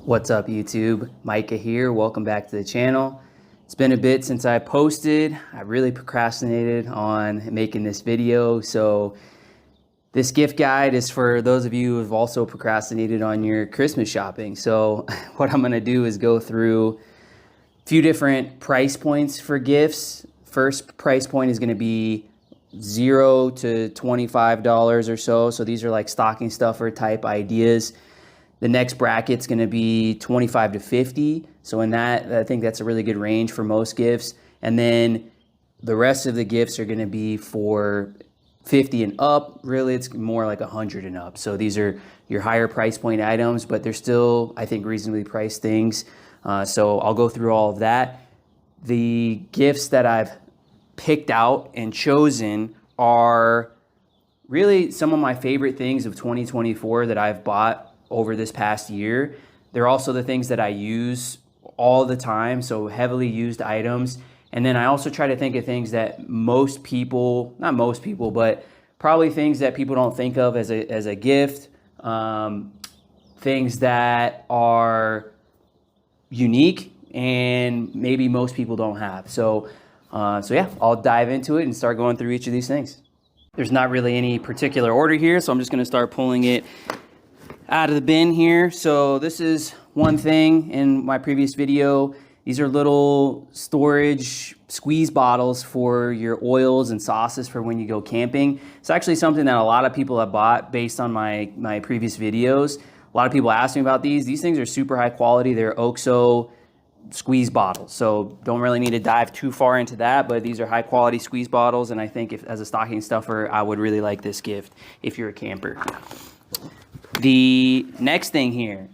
What's up YouTube? Micah here, welcome back to the channel. It's been a bit since I posted. I really procrastinated on making this video, so this gift guide is for those of you who have also procrastinated on your Christmas shopping. So what I'm gonna do is go through a few different price points for gifts. First price point is gonna be $0 to $25 or so. So these are like stocking stuffer type ideas. The next bracket's gonna be 25 to 50. So in that, I think that's a really good range for most gifts. And then the rest of the gifts are gonna be for 50 and up. Really, it's more like 100 and up. So these are your higher price point items, but they're still, I think, reasonably priced things. So I'll go through all of that. The gifts that I've picked out and chosen are really some of my favorite things of 2024 that I've bought over this past year. They're also the things that I use all the time, so heavily used items. And then I also try to think of things that most people, not most people, but probably things that people don't think of as a gift, things that are unique and maybe most people don't have. So yeah, I'll dive into it and start going through each of these things. There's not really any particular order here, so I'm just gonna start pulling it out of the bin here. So this is one thing in my previous video. These are little storage squeeze bottles for your oils and sauces for when you go camping. It's actually something that a lot of people have bought based on my previous videos. A lot of people ask me about these. These things are super high quality. They're Oxo squeeze bottles. So don't really need to dive too far into that, but these are high quality squeeze bottles. And I think if as a stocking stuffer, I would really like this gift if you're a camper. The next thing here,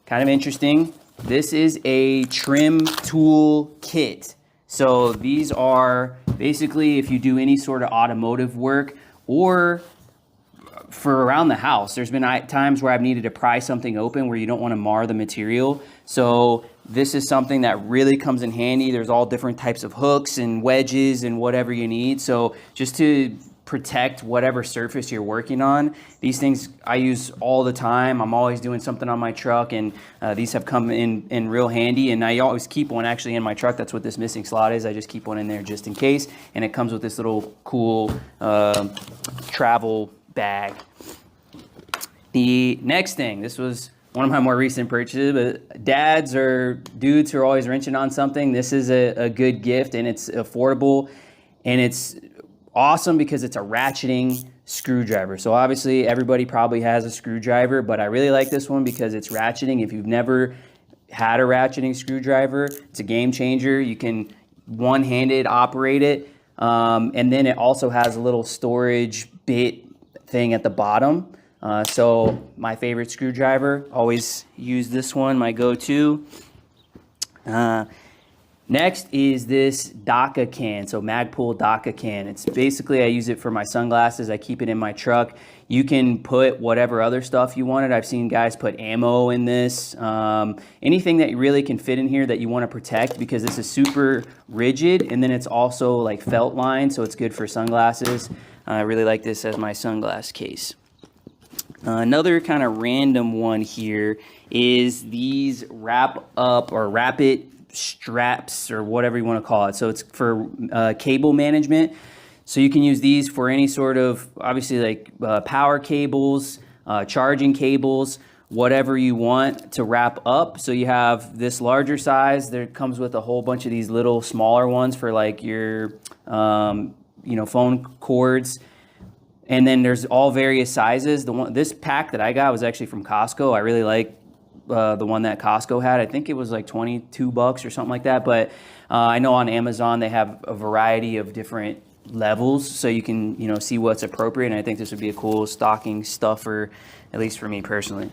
kind of interesting. This is a trim tool kit. So these are basically if you do any sort of automotive work or for around the house. There's been times where I've needed to pry something open where you don't want to mar the material. So this is something that really comes in handy. There's all different types of hooks and wedges and whatever you need. So just to protect whatever surface you're working on. These things I use all the time. I'm always doing something on my truck, and these have come in real handy, and I always keep one actually in my truck. That's what this missing slot is. I just keep one in there just in case, and it comes with this little cool travel bag. The next thing, this was one of my more recent purchases, but dads or dudes who are always wrenching on something, this is a good gift, and it's affordable, and it's awesome because it's a ratcheting screwdriver. So obviously everybody probably has a screwdriver, but I really like this one because it's ratcheting. If you've never had a ratcheting screwdriver, it's a game changer. You can one-handed operate it. And then it also has a little storage bit thing at the bottom. So my favorite screwdriver, always use this one, my go-to. Next is this Daka Can, so Magpul Daka Can. It's basically, I use it for my sunglasses. I keep it in my truck. You can put whatever other stuff you wanted. I've seen guys put ammo in this. Anything that you really can fit in here that you want to protect, because this is super rigid, and then it's also like felt lined, so it's good for sunglasses. I really like this as my sunglass case. Another kind of random one here is these wrap it straps or whatever you want to call it. So it's for cable management. So you can use these for any sort of, obviously like power cables, charging cables, whatever you want to wrap up. So you have this larger size. There comes with a whole bunch of these little smaller ones for like your phone cords. And then there's all various sizes. This pack that I got was actually from Costco. I really like the one that Costco had. I think it was like 22 bucks or something like that. But I know on Amazon they have a variety of different levels, so you can see what's appropriate. And I think this would be a cool stocking stuffer, at least for me personally.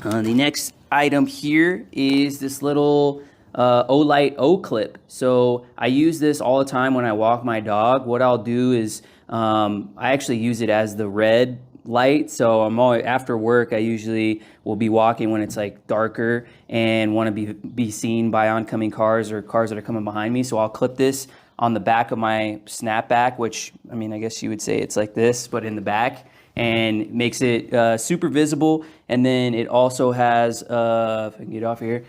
The next item here is this little Olight Oclip. So I use this all the time when I walk my dog. What I'll do is I actually use it as the red light. So I'm always, after work, I usually will be walking when it's like darker and want to be seen by oncoming cars or cars that are coming behind me. So I'll clip this on the back of my snapback, which, I mean, I guess you would say it's like this, but in the back. and makes it super visible. And then it also has, if I can get off here,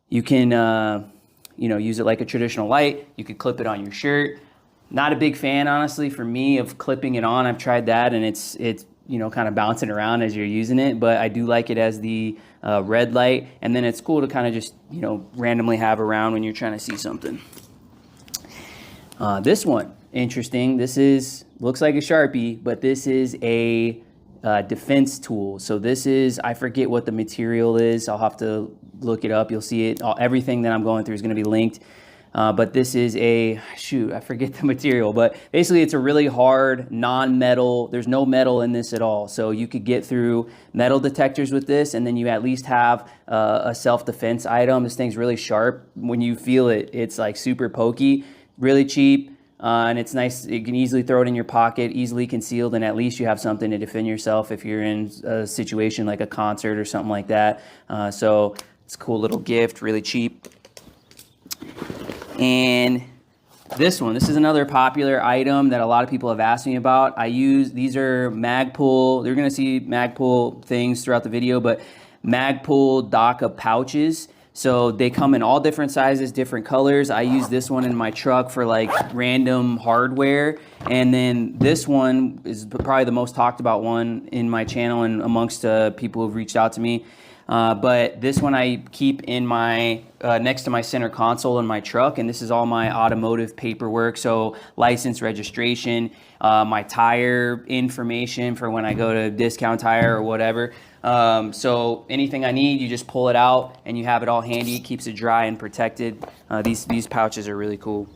you can use it like a traditional light. You could clip it on your shirt. Not a big fan, honestly, for me, of clipping it on. I've tried that, and it's kind of bouncing around as you're using it, but I do like it as the red light, and then it's cool to kind of just randomly have around when you're trying to see something. This one, interesting. This looks like a Sharpie, but this is a defense tool. So this is, I forget what the material is. I'll have to look it up. You'll see it. Everything that I'm going through is going to be linked. But this is I forget the material, but basically it's a really hard non-metal. There's no metal in this at all. So you could get through metal detectors with this, and then you at least have a self-defense item. This thing's really sharp. When you feel it, it's like super pokey, really cheap. And it's nice. You can easily throw it in your pocket, easily concealed, and at least you have something to defend yourself if you're in a situation like a concert or something like that. So it's a cool little gift, really cheap. And this is another popular item that a lot of people have asked me about. These are Magpul. They're going to see Magpul things throughout the video, but Magpul Daka pouches. So they come in all different sizes, different colors. I use this one in my truck for like random hardware. And then this one is probably the most talked about one in my channel and amongst people who've reached out to me. But this one I keep in my next to my center console in my truck, and this is all my automotive paperwork. So license, registration, my tire information for when I go to Discount Tire or whatever. So anything I need, you just pull it out and you have it all handy. It keeps it dry and protected. These pouches are really cool.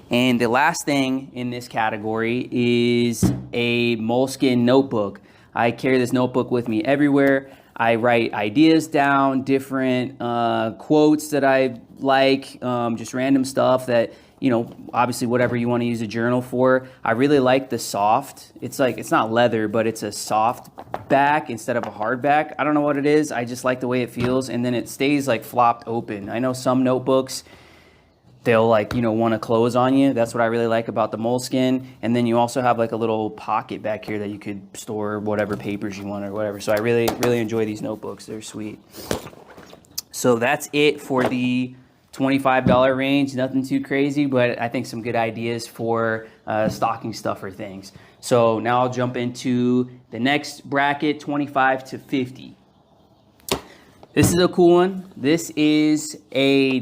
And the last thing in this category is a Moleskin notebook. I carry this notebook with me everywhere. I write ideas down, different quotes that I like, just random stuff that, obviously whatever you want to use a journal for. I really like the soft. It's not leather, but it's a soft back instead of a hard back. I don't know what it is. I just like the way it feels. And then it stays like flopped open. I know some notebooks, they'll want to close on you. That's what I really like about the Moleskin. And then you also have like a little pocket back here that you could store whatever papers you want or whatever. So I really, really enjoy these notebooks. They're sweet. So that's it for the $25 range. Nothing too crazy, but I think some good ideas for stocking stuffer things. So now I'll jump into the next bracket, 25 to 50. This is a cool one. This is a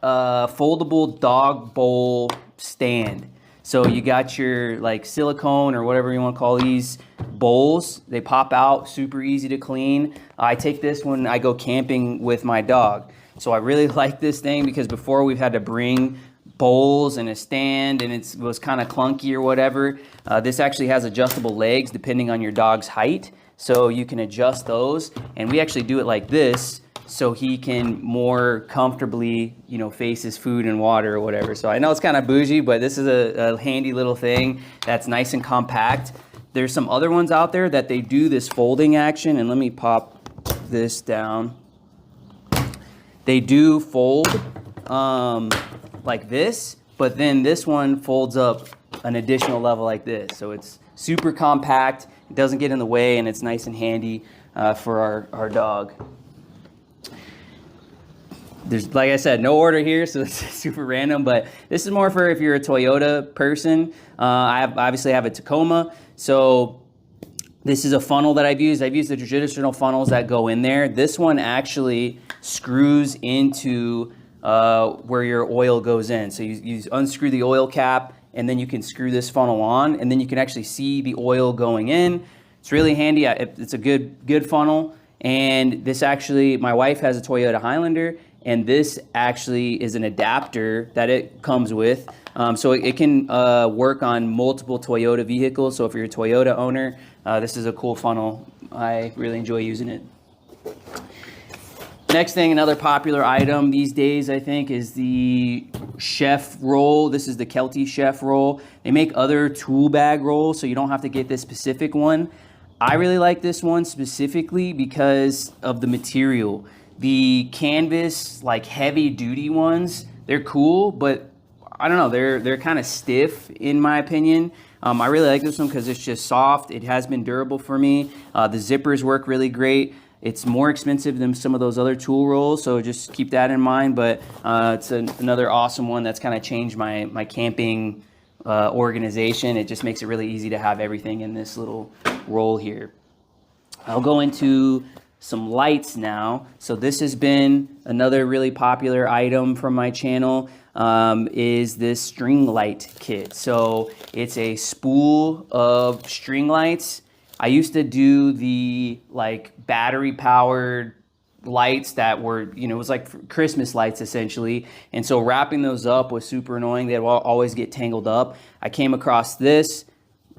foldable dog bowl stand. So you got your like silicone or whatever you want to call these bowls. They pop out, super easy to clean. I take this when I go camping with my dog. So I really like this thing because before we've had to bring bowls and a stand and it was kind of clunky or whatever. This actually has adjustable legs depending on your dog's height. So you can adjust those, and we actually do it like this so he can more comfortably, face his food and water or whatever. So I know it's kind of bougie, but this is a handy little thing that's nice and compact. There's some other ones out there that they do this folding action, and let me pop this down. They do fold like this, but then this one folds up an additional level like this. So it's super compact, it doesn't get in the way, and it's nice and handy for our dog. There's, like I said, no order here, so it's super random, but this is more for if you're a Toyota person. I obviously have a Tacoma, so this is a funnel that I've used. I've used the traditional funnels that go in there. This one actually screws into where your oil goes in. So you unscrew the oil cap, and then you can screw this funnel on, and then you can actually see the oil going in. It's really handy. It's a good funnel. And this actually, my wife has a Toyota Highlander, and this actually is an adapter that it comes with. So it can work on multiple Toyota vehicles. So if you're a Toyota owner, this is a cool funnel. I really enjoy using it. Next thing, another popular item these days, I think, is the chef roll. This is the Kelty chef roll. They make other tool bag rolls, so you don't have to get this specific one. I really like this one specifically because of the material. The canvas, like heavy duty ones, they're cool, but I don't know, they're kind of stiff in my opinion. I really like this one because it's just soft. It has been durable for me. The zippers work really great. It's more expensive than some of those other tool rolls, so just keep that in mind. But it's another awesome one that's kind of changed my camping organization. It just makes it really easy to have everything in this little roll here. I'll go into some lights now. So this has been another really popular item from my channel, is this string light kit. So it's a spool of string lights. I used to do the like battery powered lights that were, you know, it was like Christmas lights essentially. And so wrapping those up was super annoying. They'd always get tangled up. I came across this,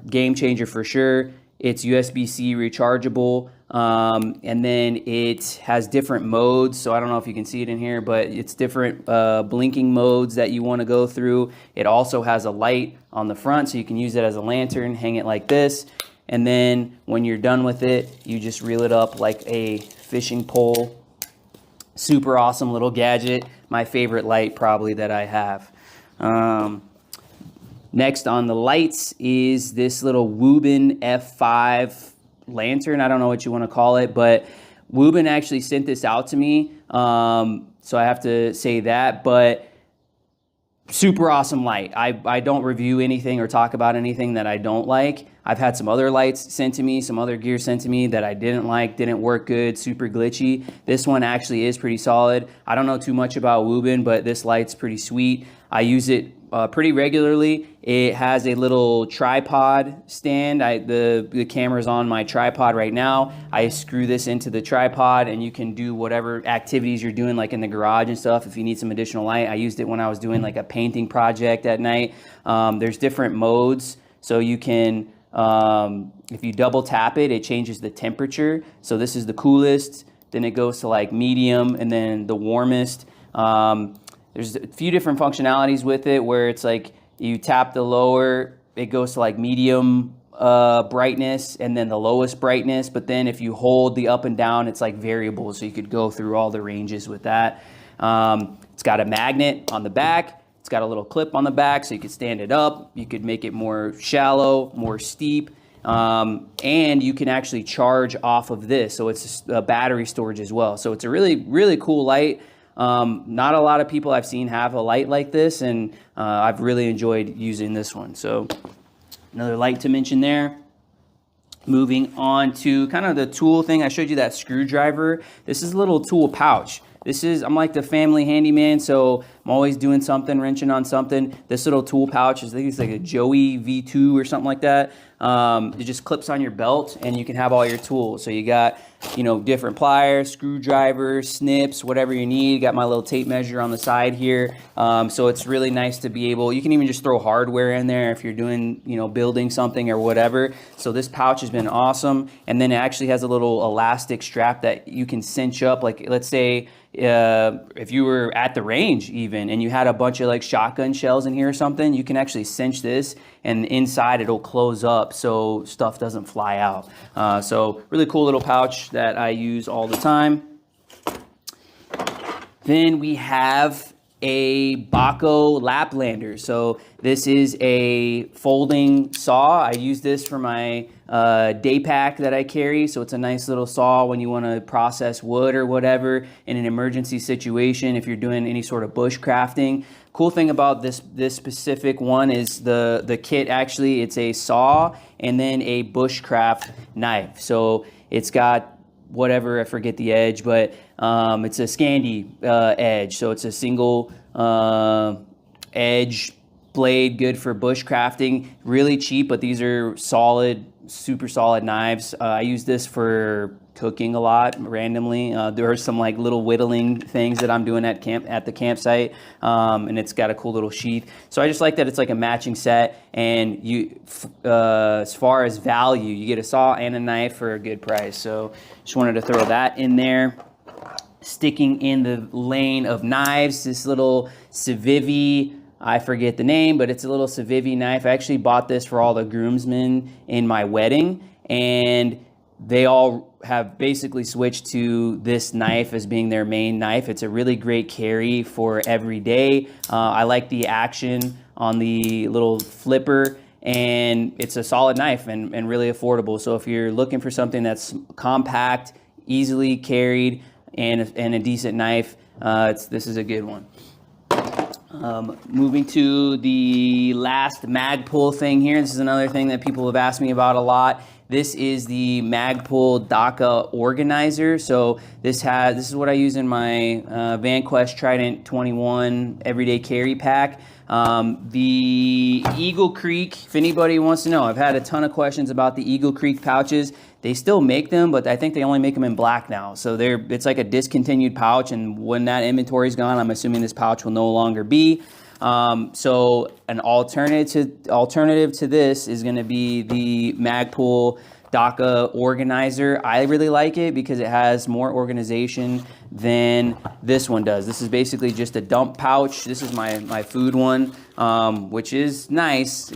game changer for sure. It's USB-C rechargeable. And then it has different modes. So I don't know if you can see it in here, but it's different blinking modes that you want to go through. It also has a light on the front, so you can use it as a lantern, hang it like this. And then when you're done with it, you just reel it up like a fishing pole. Super awesome little gadget. My favorite light probably that I have. Next on the lights is this little Wuben F5 Lantern. I don't know what you want to call it, but Wuben actually sent this out to me. So I have to say that, but super awesome light. I don't review anything or talk about anything that I don't like. I've had some other lights sent to me, some other gear sent to me that I didn't like, didn't work good, super glitchy. This one actually is pretty solid. I don't know too much about Wuben, but this light's pretty sweet. I use it pretty regularly. It has a little tripod stand. The camera's on my tripod right now. I screw this into the tripod and you can do whatever activities you're doing, like in the garage and stuff. If you need some additional light, I used it when I was doing like a painting project at night. There's different modes. So you can, if you double tap it, it changes the temperature. So this is the coolest, then it goes to like medium, and then the warmest. There's a few different functionalities with it where it's like you tap the lower, it goes to like medium brightness, and then the lowest brightness. But then if you hold the up and down, it's like variable, so you could go through all the ranges with that. It's got a magnet on the back. It's got a little clip on the back, so you could stand it up. You could make it more shallow, more steep. And you can actually charge off of this. So it's a battery storage as well. So it's a really, really cool light. Not a lot of people I've seen have a light like this, and I've really enjoyed using this one. So another light to mention there. Moving on to kind of the tool thing. I showed you that screwdriver. This is a little tool pouch. I'm like the family handyman, so I'm always doing something, wrenching on something. This little tool pouch is, I think it's like a Joey V2 or something like that. It just clips on your belt and you can have all your tools. So you got, you know, different pliers, screwdrivers, snips, whatever you need. Got my little tape measure on the side here. So it's really nice to be able, you can even just throw hardware in there if you're doing, you know, building something or whatever. So this pouch has been awesome. And then it actually has a little elastic strap that you can cinch up. Like, let's say, if you were at the range even and you had a bunch of like shotgun shells in here or something, you can actually cinch this and inside it'll close up so stuff doesn't fly out. So really cool little pouch that I use all the time. Then we have a Bahco Laplander. So this is a folding saw. I use this for my day pack that I carry. So it's a nice little saw when you want to process wood or whatever in an emergency situation, if you're doing any sort of bush crafting. Cool thing about this specific one is the kit, actually it's a saw and then a bushcraft knife. So it's got whatever, I forget the edge, but it's a Scandi edge. So it's a single edge blade, good for bush crafting. Really cheap, but these are solid, super solid knives. I use this for cooking a lot randomly. There are some like little whittling things that I'm doing at the campsite, and it's got a cool little sheath. So I just like that it's like a matching set, and you, as far as value, you get a saw and a knife for a good price. So just wanted to throw that in there. Sticking in the lane of knives, this little Civivi, I forget the name, but it's a little Civivi knife. I actually bought this for all the groomsmen in my wedding, and they all have basically switched to this knife as being their main knife. It's a really great carry for every day. I like the action on the little flipper, and it's a solid knife and really affordable. So if you're looking for something that's compact, easily carried, and a decent knife, this is a good one. Moving to the last Magpul thing here. This is another thing that people have asked me about a lot. This is the Magpul Daka organizer. So this is what I use in my VanQuest Trident 21 everyday carry pack. The Eagle Creek, if anybody wants to know, I've had a ton of questions about the Eagle Creek pouches. They still make them, but I think they only make them in black now. So it's like a discontinued pouch, and when that inventory is gone, I'm assuming this pouch will no longer be. So an alternative to this is going to be the Magpul Daka organizer. I really like it because it has more organization than this one does. This is basically just a dump pouch. This is my food one, which is nice.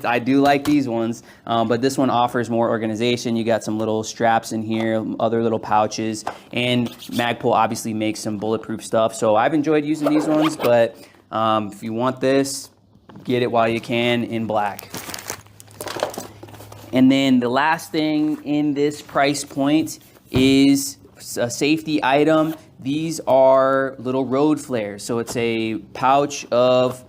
I do like these ones, but this one offers more organization. You got some little straps in here, other little pouches, and Magpul obviously makes some bulletproof stuff. So I've enjoyed using these ones, but if you want this, get it while you can in black. And then the last thing in this price point is a safety item. These are little road flares. So it's a pouch of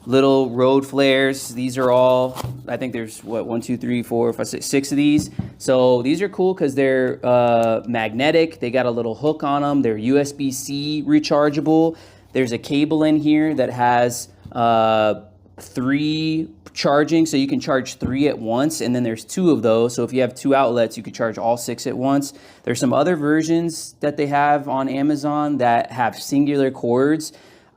little road flares. These are all, I think there's what, 1, 2, 3, 4, 5, 6, 6 of these. So these are cool because they're magnetic. They got a little hook on them. They're USB-C rechargeable. There's a cable in here that has 3 charging, so you can charge 3 at once, and then there's 2 of those. So if you have 2 outlets, you could charge all 6 at once. There's some other versions that they have on Amazon that have singular cords.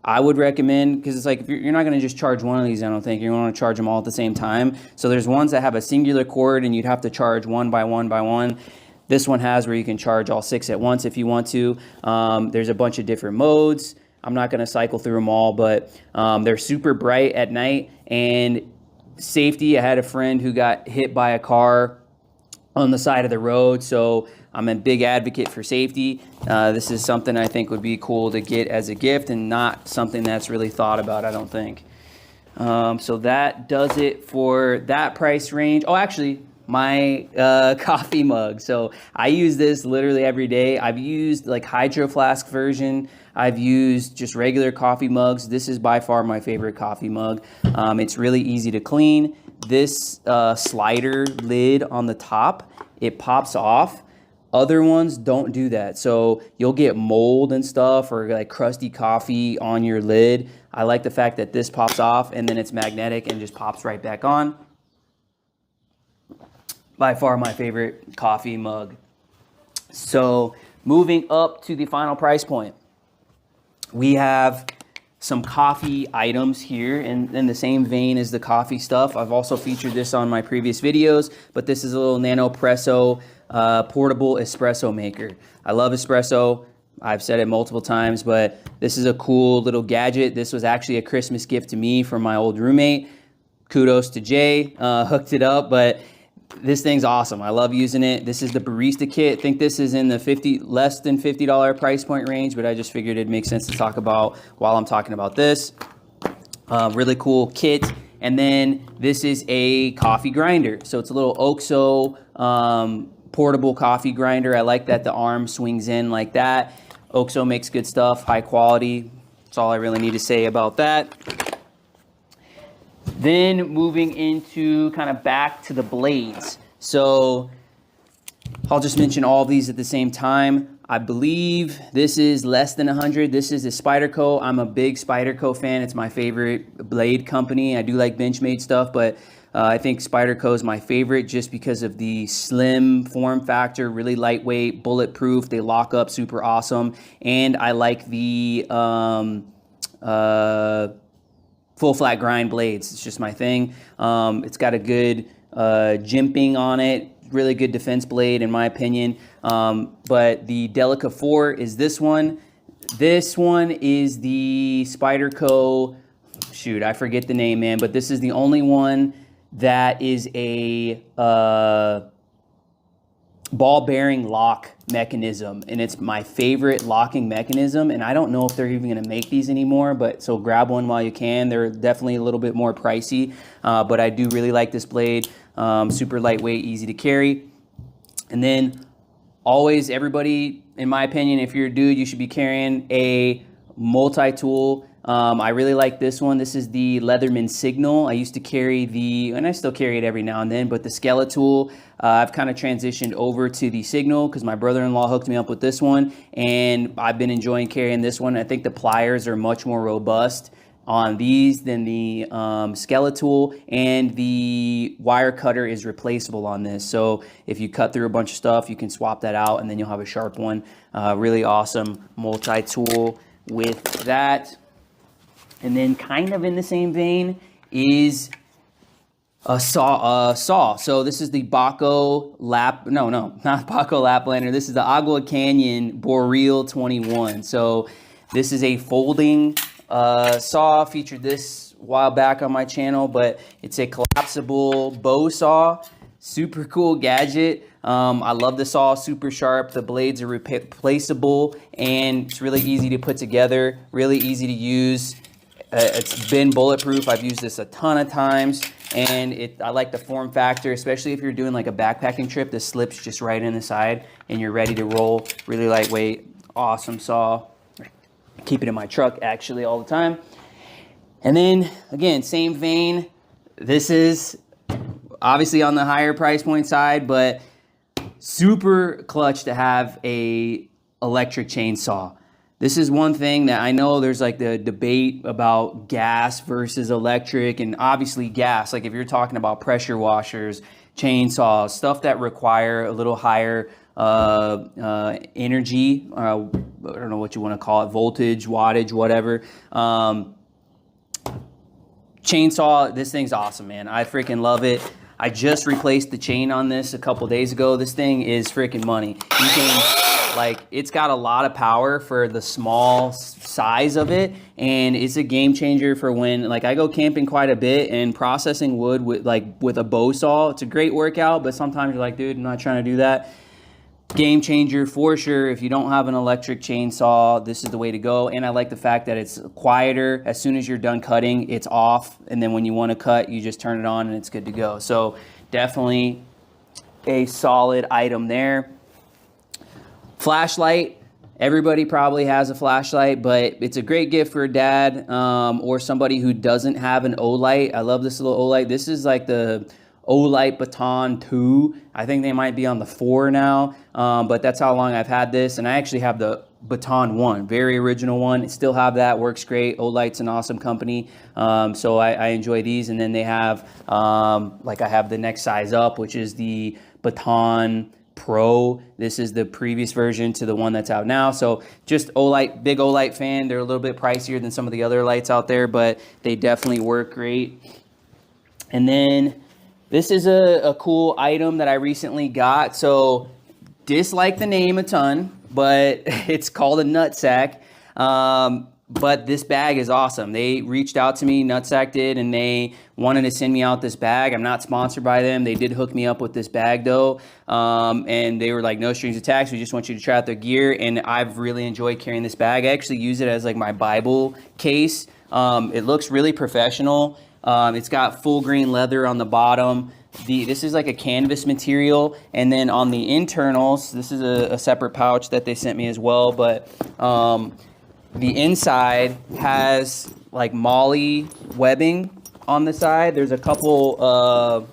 I would recommend, because it's like, if you're not going to just charge one of these, I don't think. You want to charge them all at the same time. So there's ones that have a singular cord, and you'd have to charge one by one by one. This one has where you can charge all 6 at once if you want to. There's a bunch of different modes. I'm not going to cycle through them all, but they're super bright at night. And safety, I had a friend who got hit by a car on the side of the road, so I'm a big advocate for safety. This is something I think would be cool to get as a gift and not something that's really thought about, I don't think. So that does it for that price range. Oh, actually, my coffee mug. So I use this literally every day. I've used like Hydro Flask version. I've used just regular coffee mugs. This is by far my favorite coffee mug. It's really easy to clean. This slider lid on the top, it pops off. Other ones don't do that. So you'll get mold and stuff or like crusty coffee on your lid. I like the fact that this pops off and then it's magnetic and just pops right back on. By far my favorite coffee mug. So moving up to the final price point. We have some coffee items here in the same vein as the coffee stuff. I've also featured this on my previous videos, but this is a little Nanopresso portable espresso maker. I love espresso. I've said it multiple times, but this is a cool little gadget. This was actually a Christmas gift to me from my old roommate. Kudos to Jay, hooked it up, but this thing's awesome. I love using it. This is the Barista Kit. I think this is in the less than $50 price point range, but I just figured it'd make sense to talk about while I'm talking about this. Really cool kit. And then this is a coffee grinder. So it's a little Oxo portable coffee grinder. I like that the arm swings in like that. Oxo makes good stuff, high quality. That's all I really need to say about that. Then moving into kind of back to the blades. So I'll just mention all of these at the same time. I believe this is less than 100. This is the Spyderco. I'm a big Spyderco fan. It's my favorite blade company. I do like Benchmade stuff, but I think Spyderco is my favorite just because of the slim form factor, really lightweight, bulletproof. They lock up super awesome. And I like the full flat grind blades. It's just my thing. It's got a good jimping on it. Really good defense blade in my opinion. But the Delica 4 is this one. This one is the Spyderco, shoot, I forget the name, man, but this is the only one that is a ball bearing lock mechanism, and it's my favorite locking mechanism, and I don't know if they're even going to make these anymore, but so grab one while you can. They're definitely a little bit more pricey, but I do really like this blade. Super lightweight, easy to carry. And then always, everybody, in my opinion, if you're a dude, you should be carrying a multi-tool. I really like this one. This is the Leatherman Signal. I used to carry the, and I still carry it every now and then, but the Skeletal, I've kind of transitioned over to the Signal because my brother-in-law hooked me up with this one, and I've been enjoying carrying this one. I think the pliers are much more robust on these than the Skeletal, and the wire cutter is replaceable on this. So if you cut through a bunch of stuff, you can swap that out, and then you'll have a sharp one. Really awesome multi-tool with that. And then kind of in the same vein is a saw. So this is the Bahco not Bahco Laplander. This is the Agua Canyon Boreal 21. So this is a folding saw. Featured this a while back on my channel, but it's a collapsible bow saw. Super cool gadget. I love the saw, super sharp. The blades are replaceable, and it's really easy to put together, really easy to use. It's been bulletproof. I've used this a ton of times, and I like the form factor, especially if you're doing like a backpacking trip. This slips just right in the side, and you're ready to roll. Really lightweight, awesome saw. I keep it in my truck actually all the time. And then again, same vein. This is obviously on the higher price point side, but super clutch to have a electric chainsaw. This is one thing that I know there's like the debate about gas versus electric, and obviously gas, like if you're talking about pressure washers, chainsaws, stuff that require a little higher energy, I don't know what you want to call it, voltage, wattage, whatever. Chainsaw, this thing's awesome, man. I freaking love it. I just replaced the chain on this a couple days ago. This thing is freaking money. You can, like, it's got a lot of power for the small size of it, and it's a game changer for when, like, I go camping quite a bit, and processing wood with a bow saw, it's a great workout, but sometimes you're like, dude, I'm not trying to do that. Game changer for sure. If you don't have an electric chainsaw, this is the way to go. And I like the fact that it's quieter. As soon as you're done cutting, it's off, and then when you want to cut, you just turn it on and it's good to go. So definitely a solid item there. Flashlight. Everybody probably has a flashlight, but it's a great gift for a dad or somebody who doesn't have an Olight. I love this little Olight. This is like the Olight Baton 2. I think they might be on the 4 now, but that's how long I've had this. And I actually have the Baton 1, very original one. Still have that, works great. Olight's an awesome company, so I enjoy these. And then they have, like I have the next size up, which is the Baton Pro. This is the previous version to the one that's out now. So just Olight, big Olight fan. They're a little bit pricier than some of the other lights out there, but they definitely work great. And then this is a cool item that I recently got. So dislike the name a ton, but it's called a nutsack. But this bag is awesome. They reached out to me, Nutsack did, and they wanted to send me out this bag. I'm not sponsored by them. They did hook me up with this bag though. And they were like, no strings attached. We just want you to try out their gear. And I've really enjoyed carrying this bag. I actually use it as like my Bible case. It looks really professional. It's got full grain leather on the bottom. This is like a canvas material, and then on the internals, this is a separate pouch that they sent me as well, but the inside has like molly webbing on the side. There's a couple,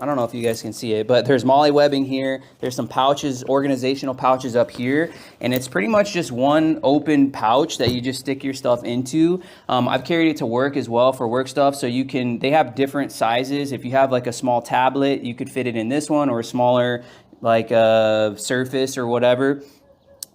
I don't know if you guys can see it, but there's molly webbing here. There's some pouches, organizational pouches up here, and it's pretty much just one open pouch that you just stick your stuff into. I've carried it to work as well for work stuff, so you can, they have different sizes. If you have like a small tablet, you could fit it in this one, or a smaller like Surface or whatever.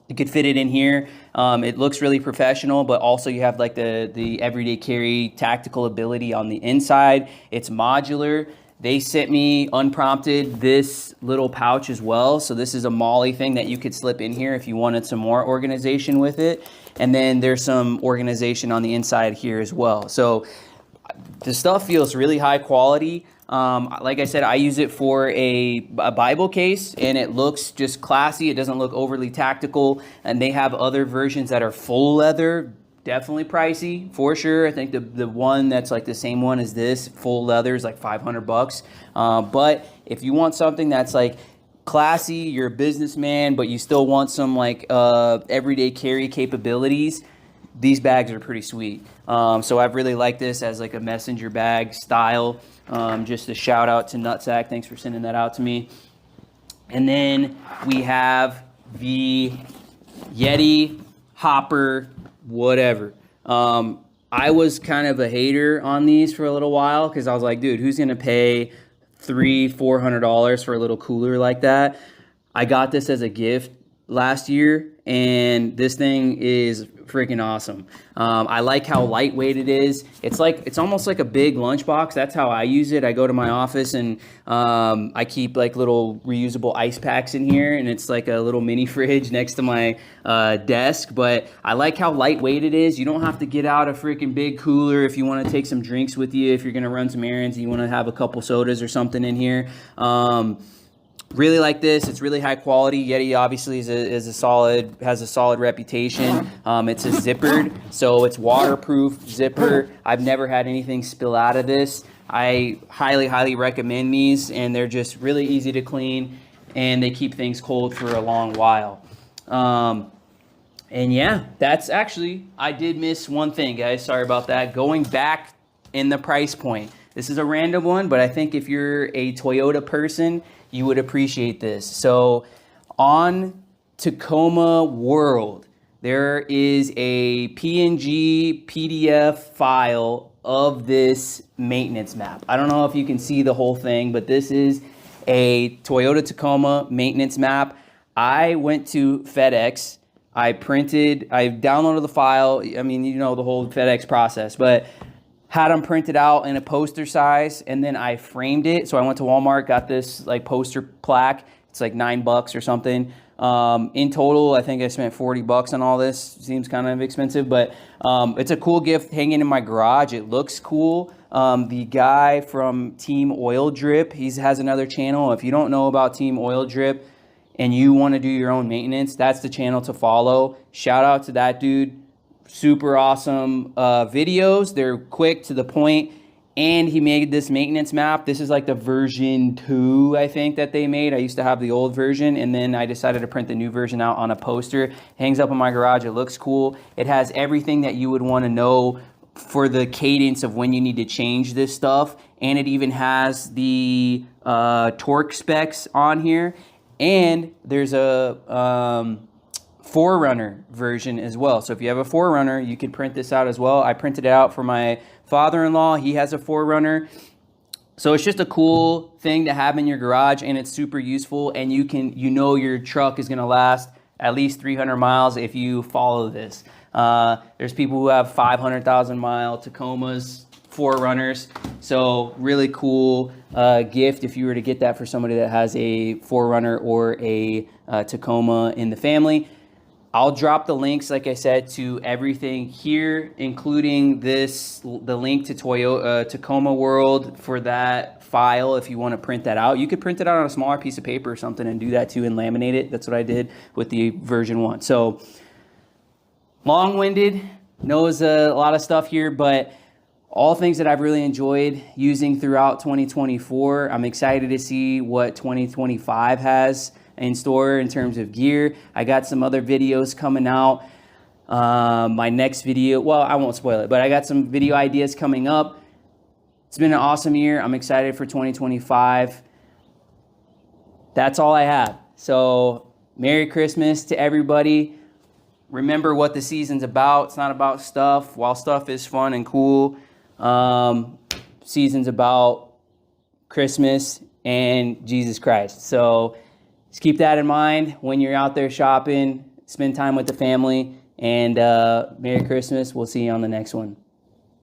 You could fit it in here. It looks really professional, but also you have like the everyday carry tactical ability on the inside. It's modular. They sent me unprompted this little pouch as well. So this is a molly thing that you could slip in here if you wanted some more organization with it. And then there's some organization on the inside here as well. So the stuff feels really high quality. Like I said, I use it for a Bible case, and it looks just classy. It doesn't look overly tactical, and they have other versions that are full leather. Definitely pricey for sure. I think the one that's like the same one as this full leather is like $500. But if you want something that's like classy, you're a businessman, but you still want some like everyday carry capabilities, these bags are pretty sweet. So I've really liked this as like a messenger bag style. Just a shout out to Nutsack. Thanks for sending that out to me. And then we have the Yeti Hopper, whatever. I was kind of a hater on these for a little while because I was like, dude, who's gonna pay $300-400 for a little cooler like that? I got this as a gift last year, and this thing is freaking awesome. I like how lightweight it is. It's almost like a big lunchbox. That's how I use it. I go to my office and I keep like little reusable ice packs in here, and it's like a little mini fridge next to my desk. But I like how lightweight it is. You don't have to get out a freaking big cooler if you want to take some drinks with you, if you're gonna run some errands and you want to have a couple sodas or something in here. Really like this. It's really high quality. Yeti obviously has a solid reputation. It's a zippered, so it's waterproof zipper. I've never had anything spill out of this. I highly recommend these, and they're just really easy to clean, and they keep things cold for a long while. And yeah, that's actually, I did miss one thing, guys. Sorry about that. Going back in the price point. This is a random one, but I think if you're a Toyota person, you would appreciate this. So on Tacoma World, there is a PNG PDF file of this maintenance map. I don't know if you can see the whole thing, but this is a Toyota Tacoma maintenance map. I went to FedEx. I downloaded the file. I mean, you know the whole FedEx process, but had them printed out in a poster size, and then I framed it. So I went to Walmart, got this like poster plaque. It's like $9 or something. In total, I think I spent $40 on all this. Seems kind of expensive, but it's a cool gift hanging in my garage. It looks cool. The guy from Team Oil Drip, he has another channel. If you don't know about Team Oil Drip and you want to do your own maintenance, that's the channel to follow. Shout out to that dude. Super awesome videos. They're quick to the point, and he made this maintenance map. This is like the version 2, I think, that they made. I used to have the old version, and then I decided to print the new version out on a poster. Hangs up in my garage. It looks cool. It has everything that you would want to know for the cadence of when you need to change this stuff, and it even has the torque specs on here, and there's a Forerunner version as well. So if you have a Forerunner, you can print this out as well. I printed it out for my father-in-law. He has a Forerunner. So it's just a cool thing to have in your garage, and it's super useful, and you know your truck is going to last at least 300 miles if you follow this. There's people who have 500,000 mile Tacomas, Forerunners. So really cool gift if you were to get that for somebody that has a Forerunner or a Tacoma in the family. I'll drop the links, like I said, to everything here, including the link to Tacoma World for that file if you want to print that out. You could print it out on a smaller piece of paper or something and do that too and laminate it. That's what I did with the version 1. So long-winded, knows a lot of stuff here, but all things that I've really enjoyed using throughout 2024. I'm excited to see what 2025 has in store in terms of gear. I got some other videos coming out. My next video, well, I won't spoil it, but I got some video ideas coming up. It's been an awesome year. I'm excited for 2025. That's all I have. So Merry Christmas to everybody. Remember what the season's about. It's not about stuff. While stuff is fun and cool, season's about Christmas and Jesus Christ. So just keep that in mind when you're out there shopping. Spend time with the family, and Merry Christmas. We'll see you on the next one.